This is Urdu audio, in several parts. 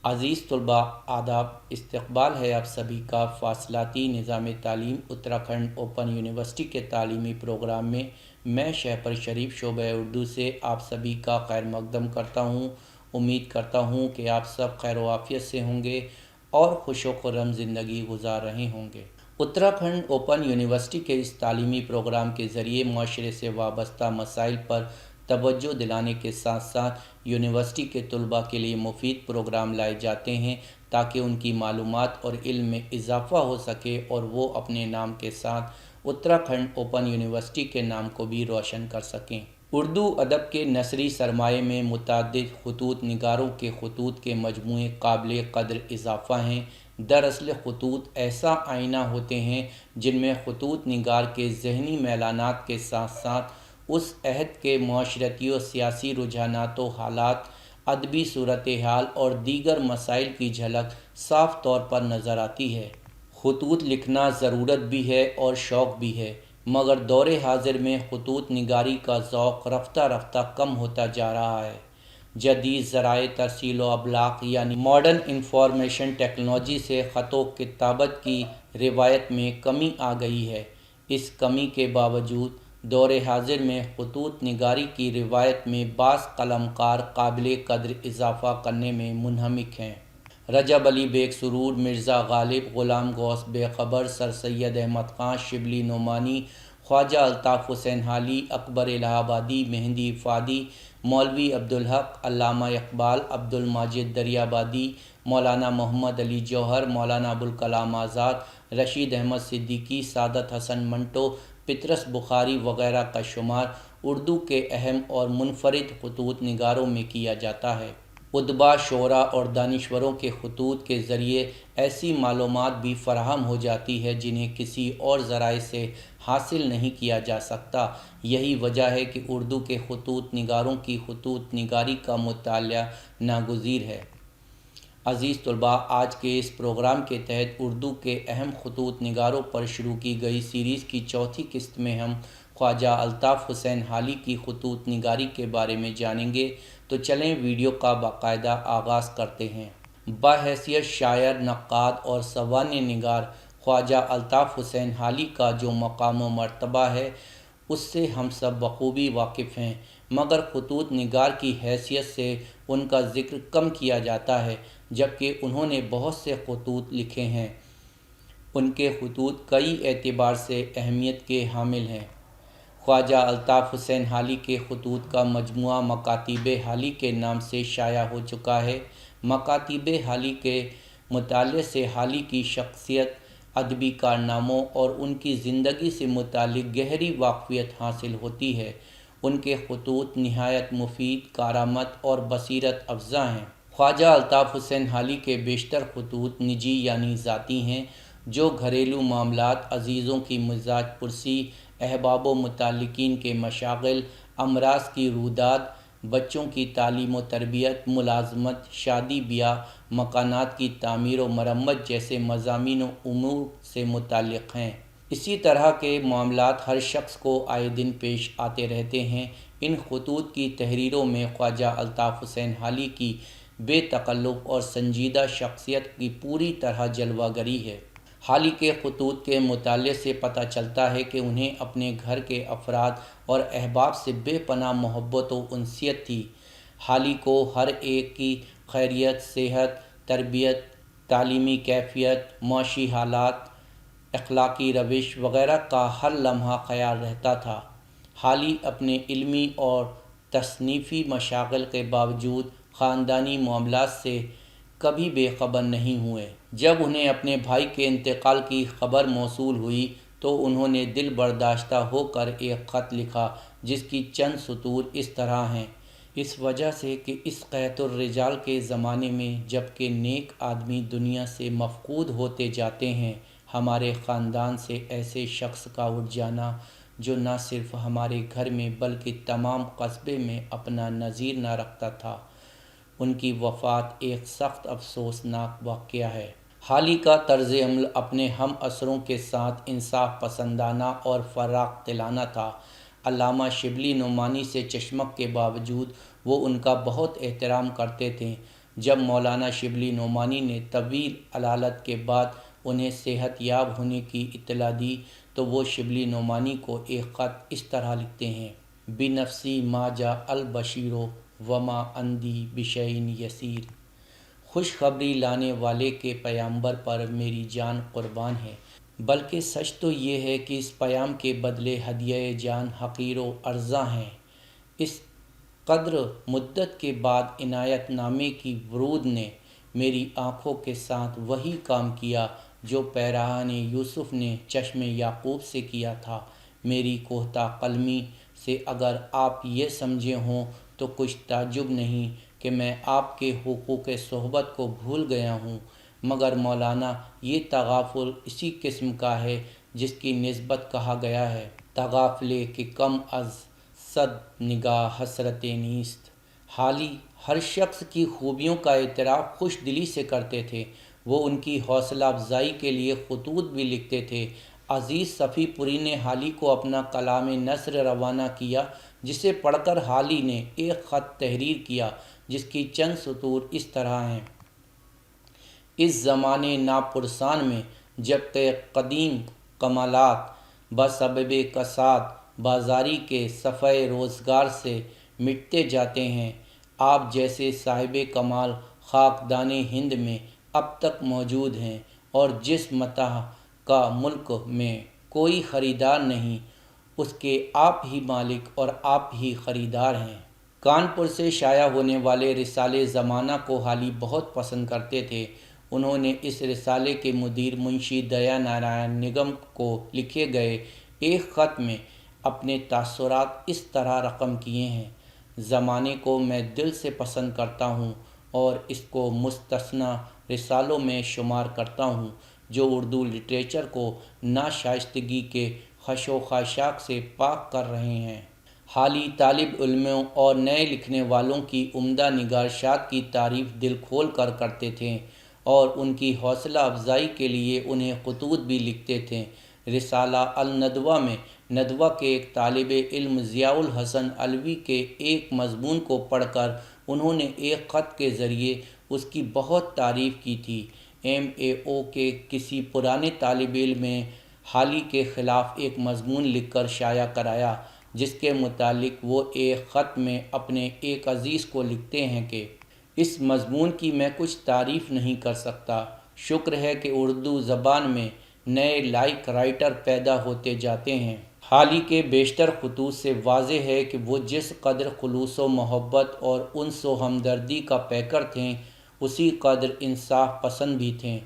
عزیز طلباء، آداب! استقبال ہے آپ سبھی کا فاصلاتی نظام تعلیم اتراکھنڈ اوپن یونیورسٹی کے تعلیمی پروگرام میں۔ میں شہپر شریف شعبہ اردو سے آپ سبھی کا خیر مقدم کرتا ہوں۔ امید کرتا ہوں کہ آپ سب خیر و عافیت سے ہوں گے اور خوش و خرم زندگی گزار رہے ہوں گے۔ اتراکھنڈ اوپن یونیورسٹی کے اس تعلیمی پروگرام کے ذریعے معاشرے سے وابستہ مسائل پر توجہ دلانے کے ساتھ ساتھ یونیورسٹی کے طلباء کے لیے مفید پروگرام لائے جاتے ہیں تاکہ ان کی معلومات اور علم میں اضافہ ہو سکے اور وہ اپنے نام کے ساتھ اتراکھنڈ اوپن یونیورسٹی کے نام کو بھی روشن کر سکیں۔ اردو ادب کے نثری سرمایے میں متعدد خطوط نگاروں کے خطوط کے مجموعے قابل قدر اضافہ ہیں۔ دراصل خطوط ایسا آئینہ ہوتے ہیں جن میں خطوط نگار کے ذہنی میلانات کے ساتھ ساتھ اس عہد کے معاشرتی و سیاسی رجحانات و حالات، ادبی صورتحال اور دیگر مسائل کی جھلک صاف طور پر نظر آتی ہے۔ خطوط لکھنا ضرورت بھی ہے اور شوق بھی ہے، مگر دور حاضر میں خطوط نگاری کا ذوق رفتہ رفتہ کم ہوتا جا رہا ہے۔ جدید ذرائع ترسیل و ابلاغ یعنی ماڈرن انفارمیشن ٹیکنالوجی سے خط و کتابت کی روایت میں کمی آ گئی ہے۔ اس کمی کے باوجود دور حاضر میں خطوط نگاری کی روایت میں بعض قلم کار قابل قدر اضافہ کرنے میں منہمک ہیں۔ رجب علی بیگ سرور، مرزا غالب، غلام غوث بے خبر، سر سید احمد خان، شبلی نعمانی، خواجہ الطاف حسین حالی، اکبر الہ آبادی، مہندی فادی، مولوی عبدالحق، علامہ اقبال، عبدالماجد دریابادی، مولانا محمد علی جوہر، مولانا ابوالکلام آزاد، رشید احمد صدیقی، سعادت حسن منٹو، پطرس بخاری وغیرہ کا شمار اردو کے اہم اور منفرد خطوط نگاروں میں کیا جاتا ہے۔ ادبا، شعراء اور دانشوروں کے خطوط کے ذریعے ایسی معلومات بھی فراہم ہو جاتی ہے جنہیں کسی اور ذرائع سے حاصل نہیں کیا جا سکتا۔ یہی وجہ ہے کہ اردو کے خطوط نگاروں کی خطوط نگاری کا مطالعہ ناگزیر ہے۔ عزیز طلباء، آج کے اس پروگرام کے تحت اردو کے اہم خطوط نگاروں پر شروع کی گئی سیریز کی چوتھی قسط میں ہم خواجہ الطاف حسین حالی کی خطوط نگاری کے بارے میں جانیں گے، تو چلیں ویڈیو کا باقاعدہ آغاز کرتے ہیں۔ بحیثیت شاعر، نقاد اور سوانح نگار خواجہ الطاف حسین حالی کا جو مقام و مرتبہ ہے اس سے ہم سب بخوبی واقف ہیں، مگر خطوط نگار کی حیثیت سے ان کا ذکر کم کیا جاتا ہے، جبکہ انہوں نے بہت سے خطوط لکھے ہیں۔ ان کے خطوط کئی اعتبار سے اہمیت کے حامل ہیں۔ خواجہ الطاف حسین حالی کے خطوط کا مجموعہ مکاتیب حالی کے نام سے شائع ہو چکا ہے۔ مکاتیب حالی کے مطالعے سے حالی کی شخصیت، ادبی کارناموں اور ان کی زندگی سے متعلق گہری واقفیت حاصل ہوتی ہے۔ ان کے خطوط نہایت مفید، کارآمد اور بصیرت افزا ہیں۔ خواجہ الطاف حسین حالی کے بیشتر خطوط نجی یعنی ذاتی ہیں، جو گھریلو معاملات، عزیزوں کی مزاج پرسی، احباب و متعلقین کے مشاغل، امراض کی روداد، بچوں کی تعلیم و تربیت، ملازمت، شادی بیاہ، مکانات کی تعمیر و مرمت جیسے مضامین و امور سے متعلق ہیں۔ اسی طرح کے معاملات ہر شخص کو آئے دن پیش آتے رہتے ہیں۔ ان خطوط کی تحریروں میں خواجہ الطاف حسین حالی کی بے تکلف اور سنجیدہ شخصیت کی پوری طرح جلوہ گری ہے۔ حالی کے خطوط کے مطالعے سے پتہ چلتا ہے کہ انہیں اپنے گھر کے افراد اور احباب سے بے پناہ محبت و انسیت تھی۔ حالی کو ہر ایک کی خیریت، صحت، تربیت، تعلیمی کیفیت، معاشی حالات، اخلاقی روش وغیرہ کا ہر لمحہ خیال رہتا تھا۔ حالی اپنے علمی اور تصنیفی مشاغل کے باوجود خاندانی معاملات سے کبھی بے خبر نہیں ہوئے۔ جب انہیں اپنے بھائی کے انتقال کی خبر موصول ہوئی تو انہوں نے دل برداشتہ ہو کر ایک خط لکھا، جس کی چند سطور اس طرح ہیں: اس وجہ سے کہ اس قحط الرجال کے زمانے میں جب کہ نیک آدمی دنیا سے مفقود ہوتے جاتے ہیں، ہمارے خاندان سے ایسے شخص کا اٹھ جانا جو نہ صرف ہمارے گھر میں بلکہ تمام قصبے میں اپنا نظیر نہ رکھتا تھا، ان کی وفات ایک سخت افسوسناک واقعہ ہے۔ حالی کا طرز عمل اپنے ہم عصروں کے ساتھ انصاف پسندانہ اور فراخ دلانہ تھا۔ علامہ شبلی نعمانی سے چشمک کے باوجود وہ ان کا بہت احترام کرتے تھے۔ جب مولانا شبلی نعمانی نے طویل علالت کے بعد انہیں صحت یاب ہونے کی اطلاع دی تو وہ شبلی نعمانی کو ایک خط اس طرح لکھتے ہیں: بنفسی ما جا البشیر وما اندی بشعین یسیر۔ خوشخبری لانے والے کے پیامبر پر میری جان قربان ہے، بلکہ سچ تو یہ ہے کہ اس پیام کے بدلے ہدیہ جان حقیر و ارزاں ہیں۔ اس قدر مدت کے بعد عنایت نامے کی ورود نے میری آنکھوں کے ساتھ وہی کام کیا جو پیراہن یوسف نے چشم یعقوب سے کیا تھا۔ میری کوہتا قلمی سے اگر آپ یہ سمجھے ہوں تو کچھ تعجب نہیں کہ میں آپ کے حقوق صحبت کو بھول گیا ہوں، مگر مولانا یہ تغافل اسی قسم کا ہے جس کی نسبت کہا گیا ہے: تغافلے کہ کم از صد نگاہ حسرت نیست۔ حالی ہر شخص کی خوبیوں کا اعتراف خوش دلی سے کرتے تھے۔ وہ ان کی حوصلہ افزائی کے لیے خطوط بھی لکھتے تھے۔ عزیز صفی پوری نے حالی کو اپنا کلام نثر روانہ کیا، جسے پڑھ کر حالی نے ایک خط تحریر کیا جس کی چند سطور اس طرح ہیں: اس زمانے ناپرسان میں جب کہ قدیم کمالات بسبب کساد بازاری کے صفحہ روزگار سے مٹتے جاتے ہیں، آپ جیسے صاحب کمال خاکدان ہند میں اب تک موجود ہیں، اور جس متاع کا ملک میں کوئی خریدار نہیں، اس کے آپ ہی مالک اور آپ ہی خریدار ہیں۔ کانپور سے شائع ہونے والے رسالے زمانہ کو حالی بہت پسند کرتے تھے۔ انہوں نے اس رسالے کے مدیر منشی دیا نارائن نگم کو لکھے گئے ایک خط میں اپنے تاثرات اس طرح رقم کیے ہیں: زمانے کو میں دل سے پسند کرتا ہوں اور اس کو مستثنیٰ رسالوں میں شمار کرتا ہوں جو اردو لٹریچر کو ناشائستگی کے خش و خاشاک سے پاک کر رہے ہیں۔ حالی طالب علموں اور نئے لکھنے والوں کی عمدہ نگارشات کی تعریف دل کھول کر کرتے تھے اور ان کی حوصلہ افزائی کے لیے انہیں خطوط بھی لکھتے تھے۔ رسالہ الندوہ میں ندوہ کے ایک طالب علم ضیاء الحسن علوی کے ایک مضمون کو پڑھ کر انہوں نے ایک خط کے ذریعے اس کی بہت تعریف کی تھی۔ MAO کے کسی پرانے طالب علم نے حالی کے خلاف ایک مضمون لکھ کر شائع کرایا، جس کے متعلق وہ ایک خط میں اپنے ایک عزیز کو لکھتے ہیں کہ اس مضمون کی میں کچھ تعریف نہیں کر سکتا۔ شکر ہے کہ اردو زبان میں نئے لائق رائٹر پیدا ہوتے جاتے ہیں۔ حالی کے بیشتر خطوط سے واضح ہے کہ وہ جس قدر خلوص و محبت اور انس و ہمدردی کا پیکر تھے، اسی قدر انصاف پسند بھی تھے۔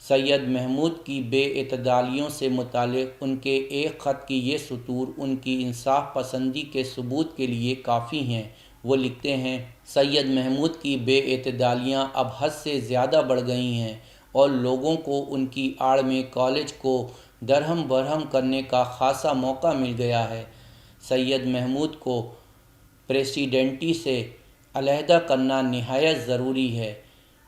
سید محمود کی بے اعتدالیوں سے متعلق ان کے ایک خط کی یہ سطور ان کی انصاف پسندی کے ثبوت کے لیے کافی ہیں۔ وہ لکھتے ہیں: سید محمود کی بے اعتدالیاں اب حد سے زیادہ بڑھ گئی ہیں اور لوگوں کو ان کی آڑ میں کالج کو درہم برہم کرنے کا خاصا موقع مل گیا ہے۔ سید محمود کو پریسیڈنٹی سے علیحدہ کرنا نہایت ضروری ہے۔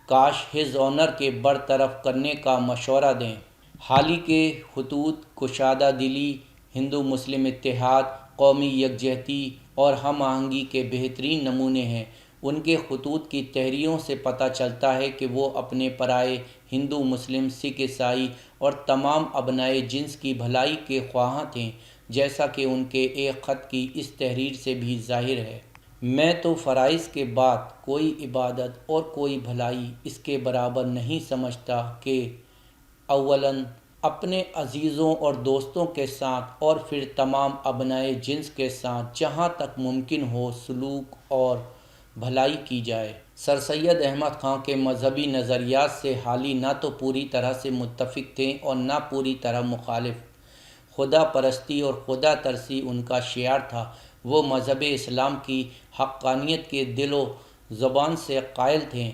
کاش ہز آنر کے برطرف کرنے کا مشورہ دیں۔ حالی کے خطوط کشادہ دلی، ہندو مسلم اتحاد، قومی یکجہتی اور ہم آہنگی کے بہترین نمونے ہیں۔ ان کے خطوط کی تحریروں سے پتہ چلتا ہے کہ وہ اپنے پرائے ہندو، مسلم، سکھ، عیسائی اور تمام ابنائے جنس کی بھلائی کے خواہاں تھے، جیسا کہ ان کے ایک خط کی اس تحریر سے بھی ظاہر ہے۔ میں تو فرائض کے بعد کوئی عبادت اور کوئی بھلائی اس کے برابر نہیں سمجھتا کہ اولاً اپنے عزیزوں اور دوستوں کے ساتھ اور پھر تمام ابنائے جنس کے ساتھ جہاں تک ممکن ہو سلوک اور بھلائی کی جائے۔ سر سید احمد خاں کے مذہبی نظریات سے حالی نہ تو پوری طرح سے متفق تھے اور نہ پوری طرح مخالف۔ خدا پرستی اور خدا ترسی ان کا شعار تھا۔ وہ مذہب اسلام کی حقانیت کے دل و زبان سے قائل تھے۔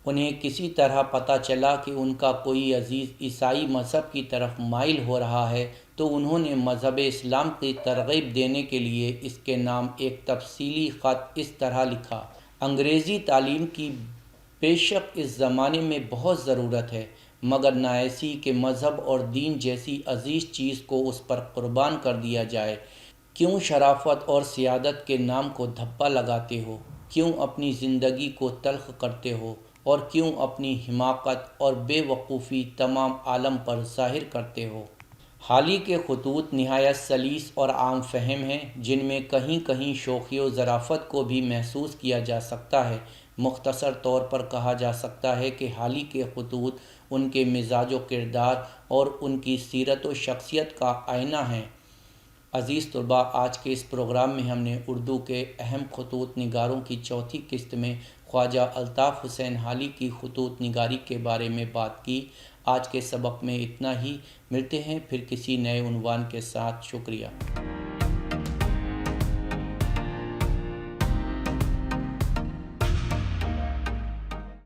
انہیں کسی طرح پتہ چلا کہ ان کا کوئی عزیز عیسائی مذہب کی طرف مائل ہو رہا ہے تو انہوں نے مذہب اسلام کی ترغیب دینے کے لیے اس کے نام ایک تفصیلی خط اس طرح لکھا: انگریزی تعلیم کی بے شک اس زمانے میں بہت ضرورت ہے، مگر نہ ایسی کہ مذہب اور دین جیسی عزیز چیز کو اس پر قربان کر دیا جائے۔ کیوں شرافت اور سیادت کے نام کو دھبا لگاتے ہو؟ کیوں اپنی زندگی کو تلخ کرتے ہو اور کیوں اپنی حماقت اور بے وقوفی تمام عالم پر ظاہر کرتے ہو؟ حالی کے خطوط نہایت سلیس اور عام فہم ہیں، جن میں کہیں کہیں شوخی و ظرافت کو بھی محسوس کیا جا سکتا ہے۔ مختصر طور پر کہا جا سکتا ہے کہ حالی کے خطوط ان کے مزاج و کردار اور ان کی سیرت و شخصیت کا آئینہ ہیں۔ عزیز طلباء، آج کے اس پروگرام میں ہم نے اردو کے اہم خطوط نگاروں کی چوتھی قسط میں خواجہ الطاف حسین حالی کی خطوط نگاری کے بارے میں بات کی۔ آج کے سبق میں اتنا ہی، ملتے ہیں پھر کسی نئے عنوان کے ساتھ۔ شکریہ۔